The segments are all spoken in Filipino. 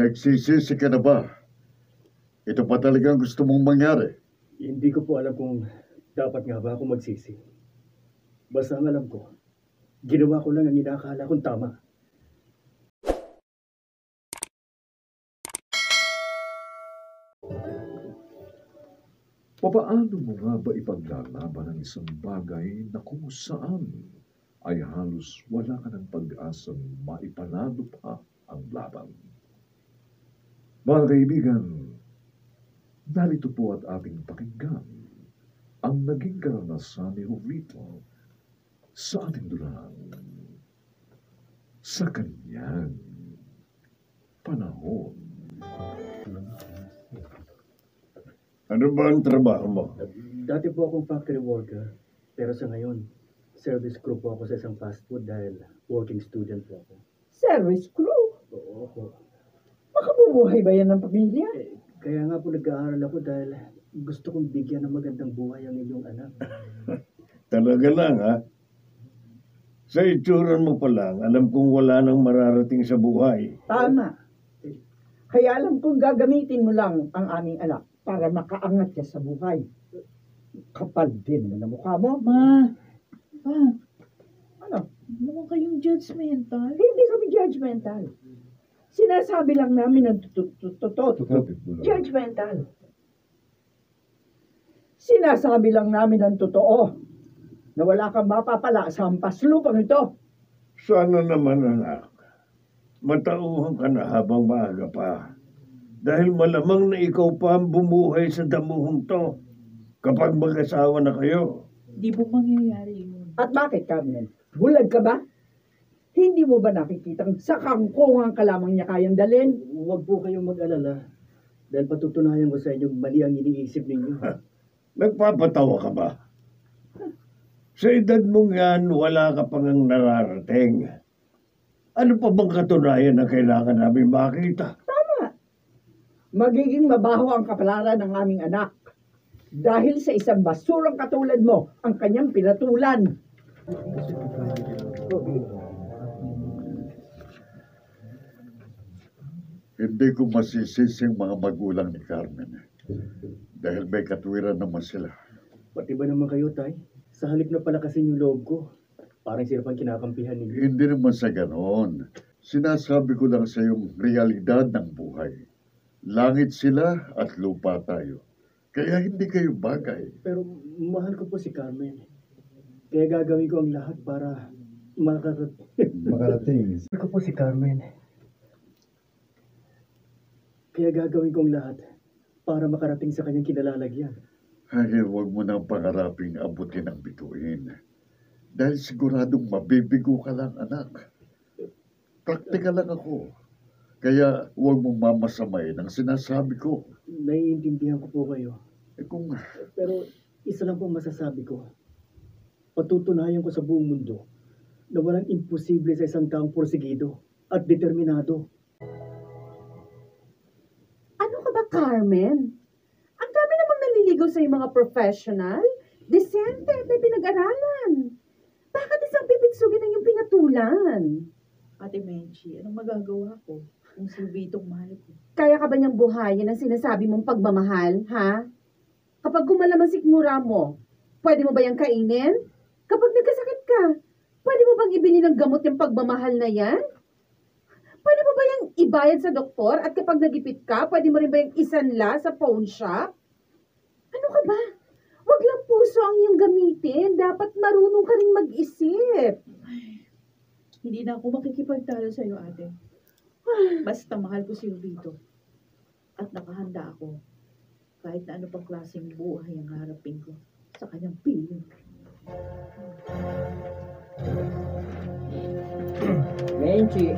Nagsisisi ka na ba? Ito pa talagang gusto mong mangyari? Hindi ko po alam kung dapat nga ba ako magsisi. Basta ang alam ko, ginawa ko lang ang inakala kong tama. Papaano mo nga ba ipaglalaban ang isang bagay na kung saan ay halos wala ka ng pag-asang maipanalo pa ang laban? Mga kaibigan, narito po at ating pakinggan ang naging karanasan ni Jovito sa ating dulang sa kanyang panahon. Ano ba ang trabaho mo? Dati po akong factory worker, pero sa ngayon, service crew po ako sa isang fast food dahil working student po ako. Service crew? Oo po. Makabubuhay ba yan ng pamilya? Kaya nga po nag-aaral ako dahil gusto kong bigyan ng magandang buhay ang inyong anak. Talaga lang, ha? Sa itsura mo pa lang, alam kong wala nang mararating sa buhay. Tama. Kaya alam kong gagamitin mo lang ang aming anak para makaangat siya sa buhay. Kapal din na mukha mo. Ma, Ano? mukhang kayong judgmental. Hindi kami judgmental. Sinasabi lang namin ang totoo. Judgmental. Sinasabi lang namin ang totoo na wala kang mapapala sa hampas lupang ito. Sana naman, anak. Matauhan ka na habang maaga pa. Dahil malamang na ikaw pa ang bumuhay sa damuhong to kapag mag-asawa na kayo. Di po mangyayari yun. At bakit, Carmen? Bulag ka ba? Hindi mo ba nakikitang sa kangkungan ka lamang niya kayang dalhin? Huwag po kayong mag-alala dahil patutunayan ko sa inyo mali ang iniisip ninyo. Nagpapatawa ka ba? Sa edad mong yan, wala ka pang ang nararating. Ano pa bang katunayan na kailangan namin makita? Magiging mabaho ang kapalaran ng aming anak. Dahil sa isang basurang katulad mo, ang kanyang pinatulan. Hindi ko masisisi ang mga magulang ni Carmen. Dahil may katwiran naman sila. Pati ba naman kayo, Tay? Sa halip na palakasin yung loob ko, parang sila pang kinakampihan ninyo. Hindi naman sa ganon. Sinasabi ko lang sa yung realidad ng buhay. Langit sila at lupa tayo. Kaya hindi kayo bagay. Pero mahal ko po si Carmen. Kaya gagawin ko ang lahat para Makarating. Mahal ko po si Carmen. Kaya gagawin ko ang lahat para makarating sa kanyang kinalalagyan. Ay, huwag mo nang pangaraping abutin ang bituin. Dahil siguradong mabibigo ka lang, anak. Praktikal lang ako. Kaya huwag mong mamasamayin ang sinasabi ko. Naiintindihan ko po kayo. Kung Pero isa lang po masasabi ko. Patutunayan ko sa buong mundo na walang imposible sa isang taong porsigido at determinado. Ano ka ba, Carmen? Ang dami namang naliligaw sa mga professional. Decente at may pinag-aralan. Bakit isang pipitsugin ang iyong pinatulan? Ate Menchi, anong magagawa ko kung si Vitong mahal ko? Kaya ka ba niyang buhayin ang sinasabi mong pagmamahal, ha? Kapag gumalaman sikmura mo, pwede mo ba yung kainin? Kapag nagkasakit ka, pwede mo bang ibili ng gamot yung pagmamahal na yan? Pwede mo ba yung ibayad sa doktor at kapag nagipit ka, pwede mo rin ba yung isanla sa phone shop? Ano ka ba? Huwag lang puso ang iyong gamitin. Dapat marunong ka rin mag-isip. Hindi na ako makikipagtalo sa iyo, ate. Basta mahal ko si Vito. At nakahanda ako kahit na ano pang klaseng buhay ang harapin ko sa kanyang piling. Menchi.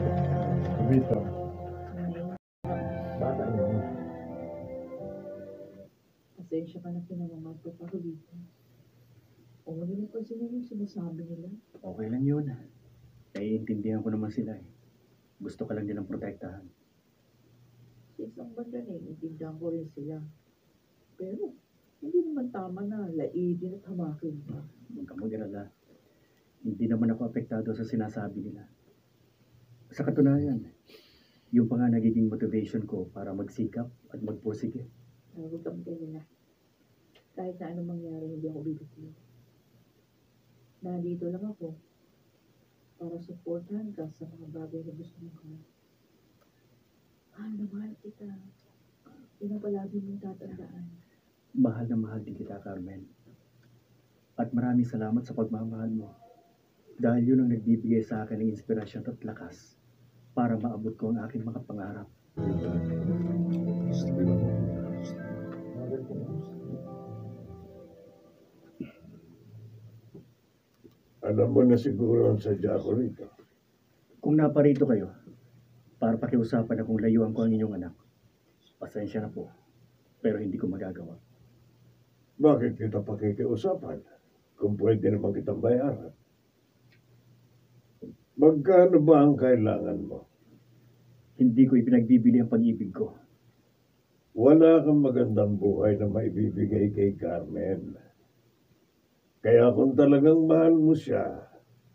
Vito, Bata mo. Pasensya ka na pinamamahal ko pa, Vito. O wala na kasi na yung sinasabi nila. Okay lang yun. Naiintindihan ko naman sila eh. Gusto ka lang nilang protektahan. Sa isang banda naiintindihan ko rin sila. Pero hindi naman tama na laidin at hamakin pa. Huwag kang mag-alala. Hindi naman ako apektado sa sinasabi nila. Sa katunayan, Yung pa nga nagiging motivation ko para magsikap at magpursige. Huwag kang ganyan. Kahit na anong mangyari, hindi ako bibitiw. Nandito lang ako para supportahan ka sa mga bagay na gusto mong gawin. Mahal na mahal kita. Yun ang palagi mong tatandaan. Mahal na mahal din kita, Carmen. At maraming salamat sa pagmamahal mo. Dahil yun ang nagbibigay sa akin ng inspirasyon at lakas para maabot ko ang aking mga pangarap. Alam mo na siguro ang sadya ko rito. Kung naparito kayo, para pakiusapan akong layuan ko ang inyong anak, pasensya na po, pero hindi ko magagawa. Bakit kita pakikiusapan? Kung pwede naman kitang bayaran. Magkano ba ang kailangan mo? Hindi ko ipinagbibili ang pag-ibig ko. Wala kang magandang buhay na maibibigay kay Carmen. Kaya kung talagang mahal mo siya,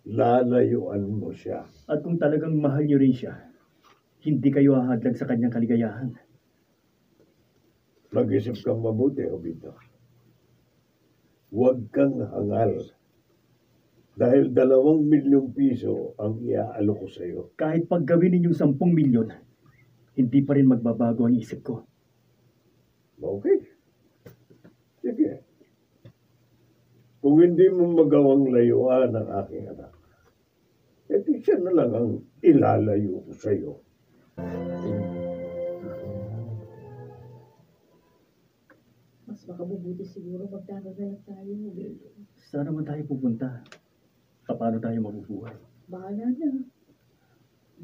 lalayuan mo siya. At kung talagang mahal niyo rin siya, hindi kayo hahadlag sa kanyang kaligayahan. Mag-isip kang mabuti, Obito. Huwag kang hangal. Dahil 2 milyong piso ang iaalo ko sa iyo. Kahit pag gawin ninyong 10 milyon, hindi pa rin magbabago ang isip ko. Okay. Sige. Kung hindi mo magawang layuan ang aking anak, edi siya na lang ang ilalayo ko sa iyo. Mas makabubuti siguro magdadala tayo. Saan naman tayo pupunta? Paano tayo mabubuhay? Bahala na.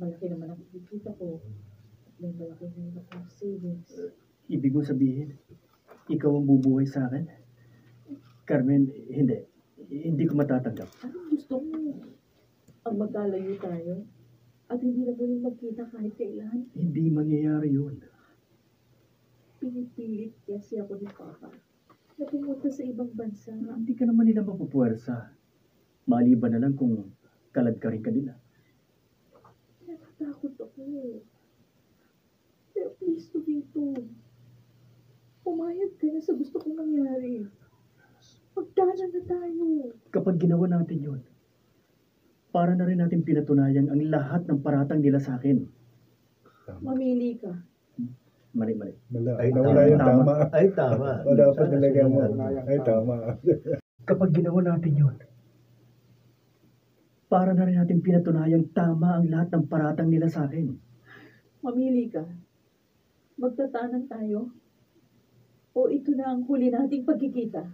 Malaki naman ang kikita ko. May malaki na yung savings. Ibig mo sabihin, ikaw ang bubuhay sa akin? Carmen, hindi. Hindi ko matatanggap. Anong gusto mo? Ang magkalayo tayo? At hindi na muling magkita kahit kailan? Hindi mangyayari yun. Pinipilit kasi ako ni Papa na pumunta sa ibang bansa. Hindi ka naman nila mapupuwersa. Maliban na lang kung kalad ka rin kanila. Natatakot ako. Pero please, Tubito. Pumayag ka na sa gusto kong nangyari. Magdanan na tayo. Kapag ginawa natin yun, para na rin natin pinatunayan ang lahat ng paratang nila sa akin. Mamili ka. Mali. Ay, nawala yung tama. Ay, tama. O dapat nilagyan mo. Ay, tama. Kapag ginawa natin yun, para na rin natin pinatunayan tama ang lahat ng paratang nila sa akin. Mamili ka. Magtatanan tayo. O ito na ang huli nating pagkikita.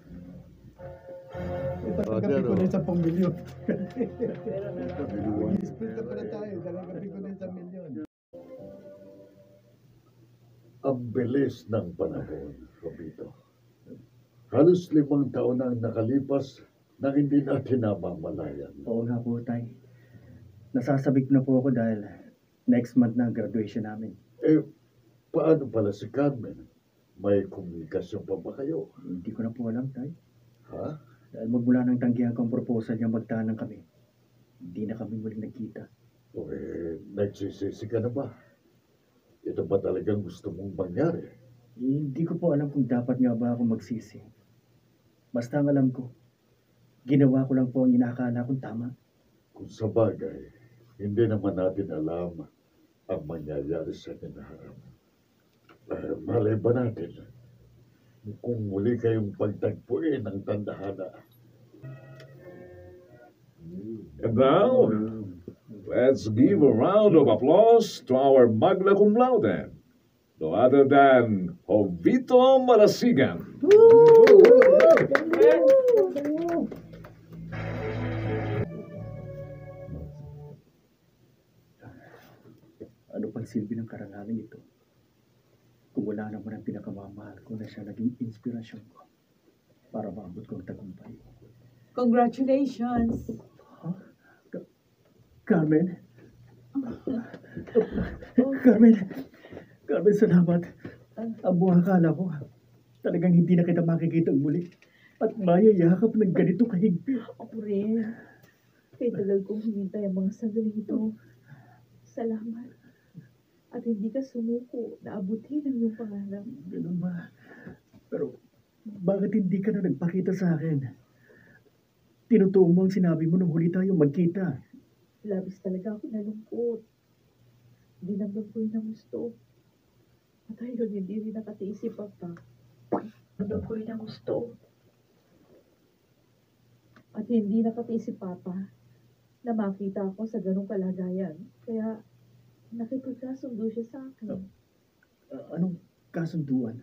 Ipatanggapin ko na yung 10 milyon. Pero na lang. Split na pala tayo. Tanggapin ko na yung 1 milyon. Ang bilis ng panahon, Robito. Halos 5 taon na ang nakalipas na hindi natin namamalayan. Oo nga po, Tay. Nasasabik na po ako dahil next month na ang graduation namin. Paano pala si Carmen? May komunikasyon pa ba kayo? Hindi ko na po alam, Tay. Ha? Dahil magmula nang tanggihan ko ang proposal niya magtanan kami, hindi na kami muling nagkita. Nagsisisi ka na ba? Ito ba talagang gusto mong mangyari? Hindi ko po alam kung dapat nga ba ako magsisi. Basta ang alam ko, ginawa ko lang po ang inaakala kong tama. Kung sa bagay, hindi naman natin alam ang mangyayari sa hinaharap. Malay ba natin kung muli kayong pagtagpuin ng tandahana? And now, let's give a round of applause to our magna cum laude, no other than Jovito Marasigan. Ano pang silbi ng karangalan ito? Kung wala naman ang pinakamamahal ko na siya naging inspirasyon ko para maabot ko ang tagumpay. Congratulations! Carmen? Carmen, salamat. Ang buong akala ko, talagang hindi na kita makikita muli. At mayayakap ng ganito kahigpit. Ako rin. Kaya tagal kong hinintay ang mga sandali ito. Salamat. at hindi ka sumuko na abutin ang iyong pangarap. Ganun ba? Pero bakit hindi ka na nagpakita sa akin? Tinutuo mo ang sinabi mo nung huli tayo magkita. Labis talaga ako nalungkot. Dinamdam ko yun ang gusto. At ayun, hindi rin nakatiis si Papa. Dinamdam ko yun ang gusto. At hindi nakatiis si Papa na makita ako sa ganong kalagayan. Kaya nakipagkasundo siya sa akin. Anong kasunduan?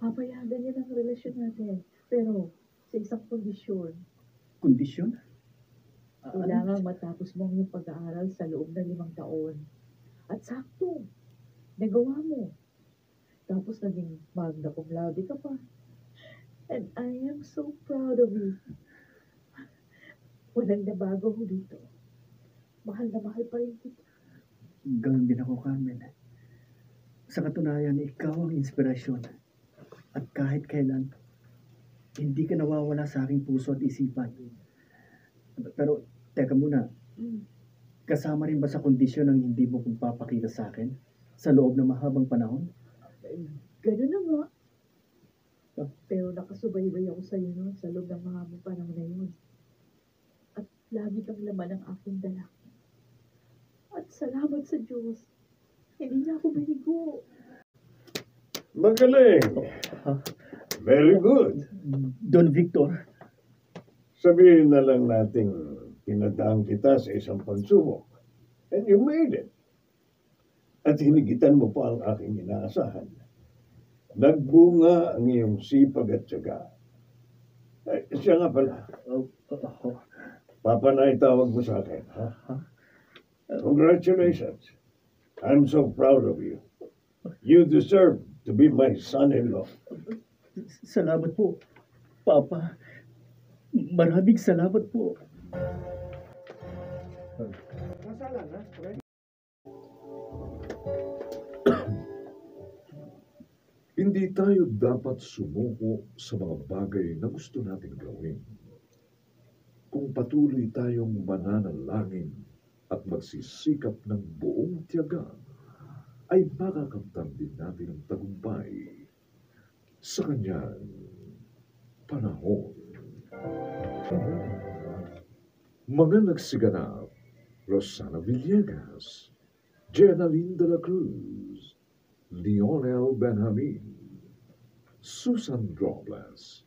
Papayagan niya ng relasyon natin. Pero sa isang kondisyon, Kondisyon? kailangan matapos mo ang iyong pag-aaral sa loob ng 5 taon. At sakto, nagawa mo. Tapos naging magna cum laude ka pa. And I am so proud of you. Walang nabago ho dito. Mahal na mahal pa rin kita. Ganun din ako, Carmen. Sa katunayan, ikaw ang inspirasyon. At kahit kailan, hindi ka nawawala sa aking puso at isipan. Pero, teka muna, kasama rin ba sa kondisyon ang hindi mo pagpapakita sa akin sa loob ng mahabang panahon? Ganun na nga. Pero nakasubaybay ako sa iyo noon sa loob ng mga panahon na yun. At lagi kang laman ng aking dala. At salamat sa Diyos. Hindi niya ako binigo. Magaling. Very good. Don Victor, Sabihin na lang nating pinadaan kita sa isang pagsubok. And you made it. At hinigitan mo pa ang aking inaasahan. Nagbunga ang iyong sipag at tiyaga. Ay, siya nga pala. Papa na itawag mo sa akin. Ha? Congratulations. I'm so proud of you. You deserve to be my son-in-law. salamat po, Papa. Maraming salamat po. Hindi tayo dapat sumuko sa mga bagay na gusto nating gawin. Kung patuloy tayong mananalangin at magsisikap ng buong tiyaga, ay makakamtan din natin ang tagumpay sa kanyang panahon. Mga nagsiganap: Rosana Villegas, Jenaline de la Cruz, Lionel Benjamin, Susan Robles,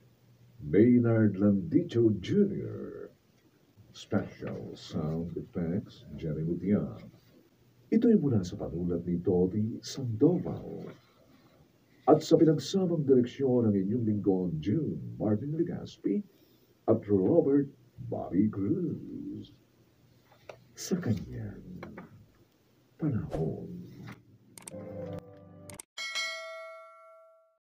Maynard Landicho Jr., Special Sound Effects, Jerry Mutian. Ito'y mula sa panulat ni Toti Sandoval at sa pinagsamang direksyon ng inyong lingkod June Martin Legaspi at Robert Bobby Cruz. Sa kanyang panahon.